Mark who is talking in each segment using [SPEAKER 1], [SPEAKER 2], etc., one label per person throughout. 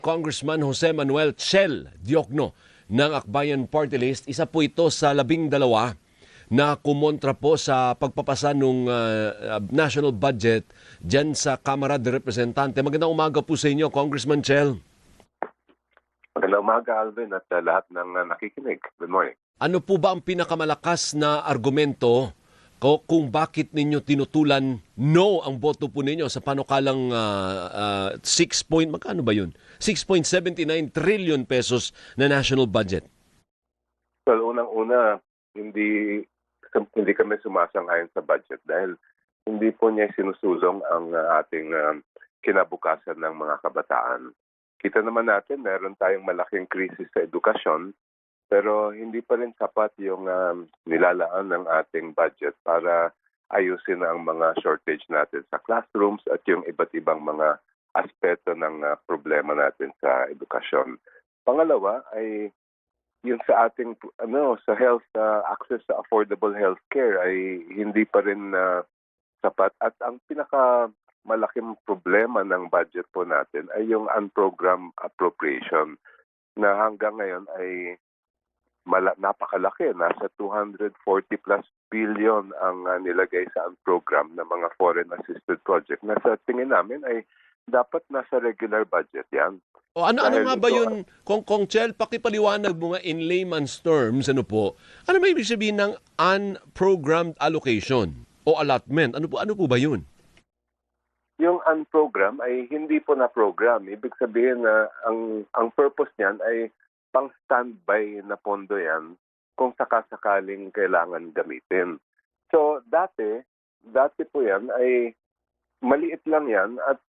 [SPEAKER 1] Congressman Jose Manuel Chel Diokno ng Akbayan Party List. Isa po ito sa 12 na kumontra po sa pagpapasa ng national budget dyan sa Kamara de Representante. Magandang umaga po sa inyo, Congressman Chel.
[SPEAKER 2] Magandang umaga, Alvin, at lahat ng nakikinig. Good morning.
[SPEAKER 1] Ano po ba ang pinakamalakas na argumento kung bakit ninyo tinutulan no ang boto po ninyo sa panukalang 6.79 trillion pesos na national budget?
[SPEAKER 2] Well, unang-una, hindi kami sumasang-ayon sa budget dahil hindi po niya sinusulong ang ating kinabukasan ng mga kabataan. Kita naman natin, meron tayong malaking krisis sa edukasyon, pero hindi pa rin sapat yung nilalaan ng ating budget para ayusin ang mga shortage natin sa classrooms at yung iba't ibang mga aspeto ng problema natin sa edukasyon. Pangalawa ay yung sa ating sa health access sa affordable health care ay hindi pa rin sapat, at ang pinakamalaking problema ng budget po natin ay yung unprogrammed appropriation na hanggang ngayon ay napakalaki. Nasa 240 plus billion ang nilagay sa unprogrammed na mga foreign assisted project na sa tingin namin ay dapat nasa regular budget yan.
[SPEAKER 1] O ano nga ba yun, Kong Chel, pakipaliwanag mo nga in layman's terms, ano may ibig sabihin ng unprogrammed allocation o allotment? Ano po ba yun?
[SPEAKER 2] Yung unprogram ay hindi po na program. Ibig sabihin na ang purpose niyan ay pang standby na pondo yan kung sakasakaling kailangan gamitin. So dati po yan ay maliit lang yan at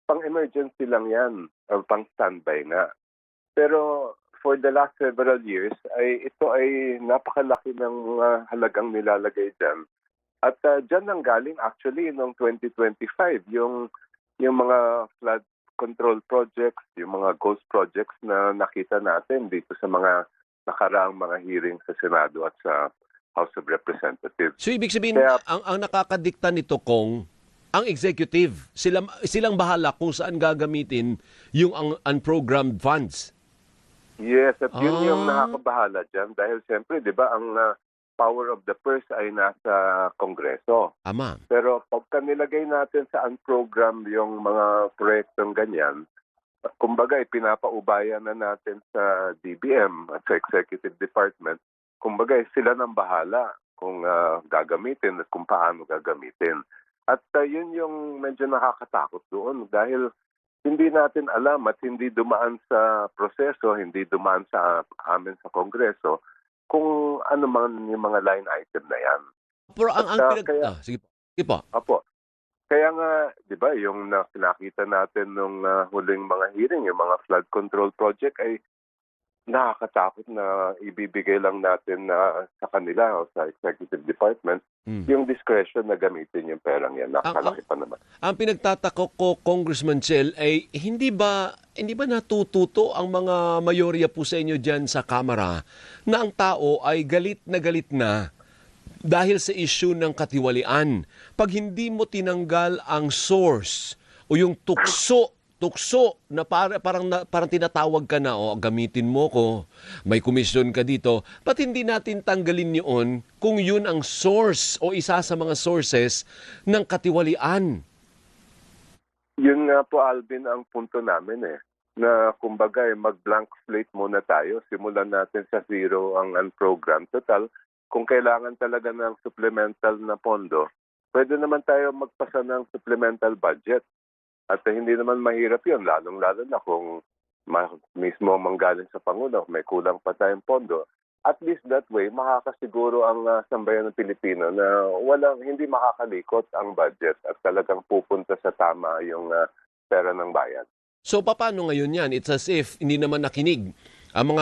[SPEAKER 2] pang-emergency lang yan o pang standby nga. Pero for the last several years ay ito ay napakalaki ng mga halagang nilalagay dyan. At dyan nang galing actually noong 2025 yung mga flood control projects, yung mga ghost projects na nakita natin dito sa mga nakaraang mga hearings sa Senado at sa House of Representatives.
[SPEAKER 1] So ibig sabihin, ang nakakadikta nito, Kong, ang executive, silang bahala kung saan gagamitin yung unprogrammed funds.
[SPEAKER 2] Yes, at yun yung nakakabahala dyan dahil siyempre, di ba, ang power of the purse ay nasa Kongreso.
[SPEAKER 1] Ama.
[SPEAKER 2] Pero pagka nilagay natin sa unprogrammed yung mga proyektong ganyan, kumbaga pinapaubayan na natin sa DBM at sa Executive Department, kumbaga sila nang bahala kung gagamitin at kung paano gagamitin. At yun yung medyo nakakatakot doon dahil hindi natin alam at hindi dumaan sa proseso, hindi dumaan sa amin sa Kongreso kung ano man yung mga line item na yan.
[SPEAKER 1] Pero sige po.
[SPEAKER 2] Apo. Kaya nga, di ba, yung nakita natin nung huling mga hearing, yung mga flood control project ay nakakatakot na ibibigay lang natin sa kanila o sa Executive Department yung discretion na gamitin yung perang yan. Nakalaki pa naman. Ang
[SPEAKER 1] pinagtatako ko, Congressman Chel, ay hindi ba natututo ang mga mayorya po sa inyo dyan sa Kamara na ang tao ay galit na dahil sa issue ng katiwalian? Pag hindi mo tinanggal ang source o yung tukso na parang tinatawag ka na, gamitin mo ko, may komisyon ka dito, ba't hindi natin tanggalin yun kung yun ang source o isa sa mga sources ng katiwalian?
[SPEAKER 2] Yun nga po, Alvin, ang punto namin na kumbaga mag-blank slate muna tayo, simulan natin sa zero ang unprogram. Total, kung kailangan talaga ng supplemental na pondo, pwede naman tayo magpasa ng supplemental budget. At hindi naman mahirap yun, lalong-lalo na kung mismo manggaling sa Pangulo, may kulang pa tayong pondo. At least that way, makakasiguro ang sambayan ng Pilipino na hindi makakalikot ang budget at talagang pupunta sa tama yung pera ng bayan.
[SPEAKER 1] So paano ngayon yan? It's as if hindi naman nakinig ang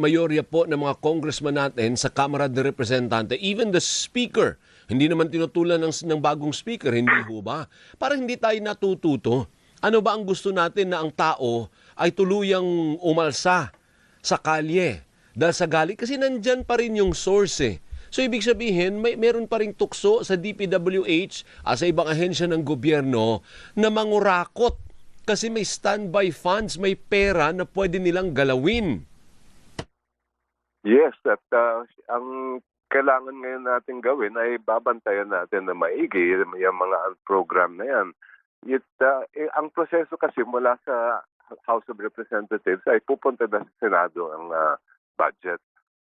[SPEAKER 1] mayorya po ng mga congressman natin sa Kamara de Representante, even the speaker. Hindi naman tinutulan ng bagong speaker, hindi ho ba? Parang hindi tayo natututo. Ano ba ang gusto natin na ang tao ay tuluyang umalsa sa kalye? Dahil sa galit, kasi nandyan pa rin yung source . So ibig sabihin, meron pa ring tukso sa DPWH at sa ibang ahensya ng gobyerno na mangurakot kasi may standby funds, may pera na pwede nilang galawin.
[SPEAKER 2] Yes, at ang kailangan ngayon natin gawin ay babantayan natin na maigi yung mga program na yan. Ang proseso kasi mula sa House of Representatives ay pupunta na sa Senado ang budget.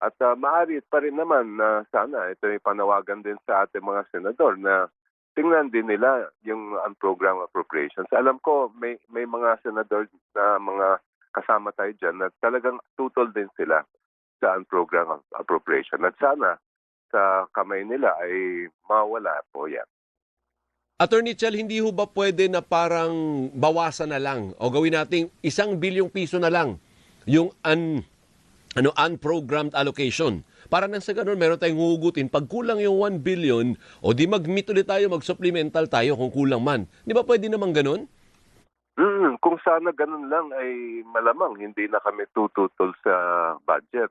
[SPEAKER 2] At maaari pa rin naman na sana ito ay panawagan din sa ating mga senador na tingnan din nila yung unprogrammed appropriations. Alam ko may mga senador na mga kasama tayo dyan na talagang tutol din sila sa unprogrammed appropriation. At sana sa kamay nila ay mawala po yan.
[SPEAKER 1] Attorney Chel, hindi ho ba pwede na parang bawasan na lang o gawin nating 1 bilyong piso na lang yung unprogrammed allocation? Para nang sa ganun, meron tayong hugutin. Pag kulang yung 1 billion, o di mag-meet ulit tayo, mag-supplemental tayo kung kulang man. Di ba pwede naman ganun?
[SPEAKER 2] Kung sana ganun lang ay malamang hindi na kami tututol sa budget.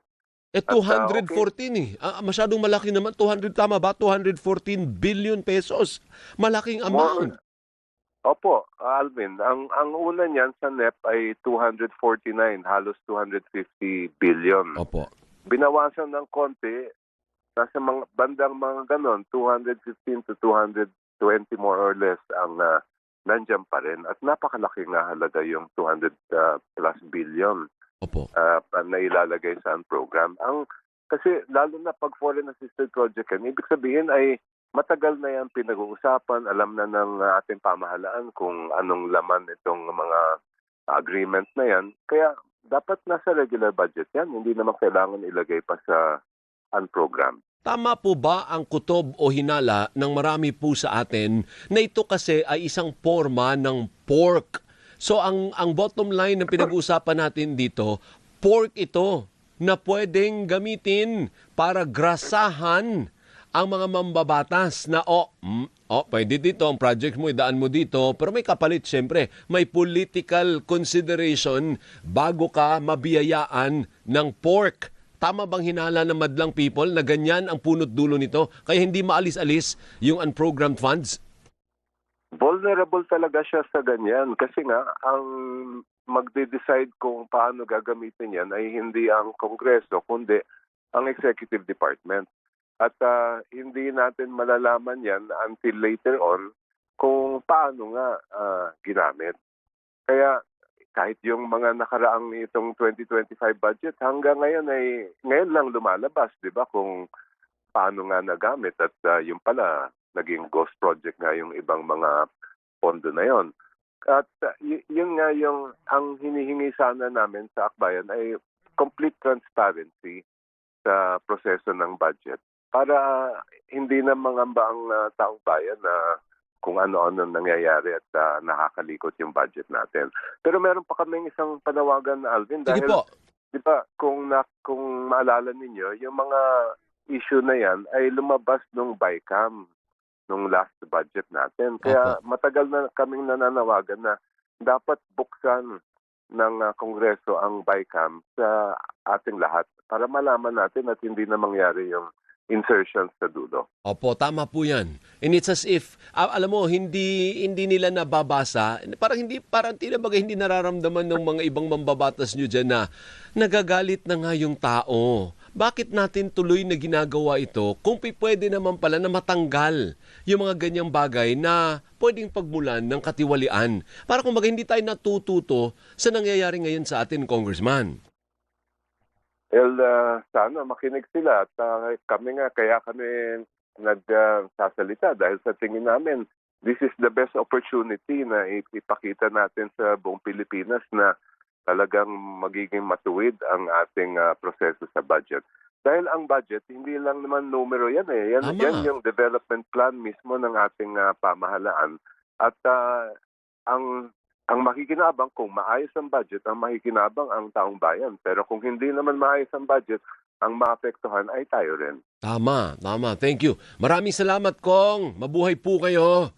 [SPEAKER 1] 214 eh. Masyadong malaki naman. 200, tama ba? 214 billion pesos. Malaking amount.
[SPEAKER 2] Opo, Alvin. Ang una niyan sa NEP ay 249, halos 250 billion.
[SPEAKER 1] Opo.
[SPEAKER 2] Binawasan ng konti, nasa bandang mga ganon, 215 to 220 more or less ang nandiyan pa rin. At napakalaki nga halaga yung 200 plus billion.
[SPEAKER 1] Opo.
[SPEAKER 2] Na ilalagay sa program. Kasi lalo na pag foreign assisted project yan, ibig sabihin ay matagal na yan pinag-uusapan, alam na ng ating pamahalaan kung anong laman itong mga agreement na yan. Kaya dapat nasa regular budget yan, hindi naman kailangan ilagay pa sa unprogram.
[SPEAKER 1] Tama po ba ang kutob o hinala ng marami po sa atin na ito kasi ay isang forma ng pork? So ang bottom line ng pinag-uusapan natin dito, pork ito na pwedeng gamitin para grasahan ang mga mambabatas na pwede dito, ang project mo, idaan mo dito, pero may kapalit siyempre. May political consideration bago ka mabiyayaan ng pork. Tama bang hinala ng madlang people na ganyan ang punot dulo nito? Kaya hindi maalis-alis yung unprogrammed funds?
[SPEAKER 2] Vulnerable talaga siya sa ganyan kasi nga ang magde-decide kung paano gagamitin yan ay hindi ang Kongreso kundi ang Executive Department. At hindi natin malalaman yan until later on kung paano nga ginamit. Kaya kahit yung mga nakaraang itong 2025 budget hanggang ngayon lang lumalabas, di ba, kung paano nga nagamit at yung pala naging ghost project nga yung ibang mga pondo na yon. At yun nga yung ang hinihingi sana namin sa akbayan ay complete transparency sa proseso ng budget para hindi na mangamba ang taong bayan na kung ano-ano nangyayari at nakakalikot yung budget natin. Pero meron pa kaming isang panawagan, Alvin,
[SPEAKER 1] Sige
[SPEAKER 2] dahil
[SPEAKER 1] po.
[SPEAKER 2] di ba kung maalala ninyo, yung mga issue na yan ay lumabas nung BICAM nung last budget natin. Kaya matagal na kaming nananawagan na dapat buksan ng Kongreso ang BICAM sa ating lahat para malaman natin at hindi na mangyari yung insertions sa dulo.
[SPEAKER 1] Opo, tama po yan. And it's as if, alam mo, hindi nila nababasa, parang tinabaga hindi nararamdaman ng mga ibang mambabatas nyo dyan na nagagalit na nga yung tao. Bakit natin tuloy na ginagawa ito kung pwede naman pala na matanggal yung mga ganyang bagay na pwedeng pagmulan ng katiwalian? Para kumbaga hindi tayo natututo sa nangyayari ngayon sa atin, Congressman.
[SPEAKER 2] Well, sana makinig sila at kami nagsasalita dahil sa tingin namin this is the best opportunity na ipakita natin sa buong Pilipinas na talagang magiging matuwid ang ating proseso sa budget. Dahil ang budget, hindi lang naman numero yan eh. Yan yung development plan mismo ng ating pamahalaan. At ang makikinabang, kung maayos ang budget, ang makikinabang ang taong bayan. Pero kung hindi naman maayos ang budget, ang maapektuhan ay tayo rin.
[SPEAKER 1] Tama. Thank you. Maraming salamat, Kong. Mabuhay po kayo.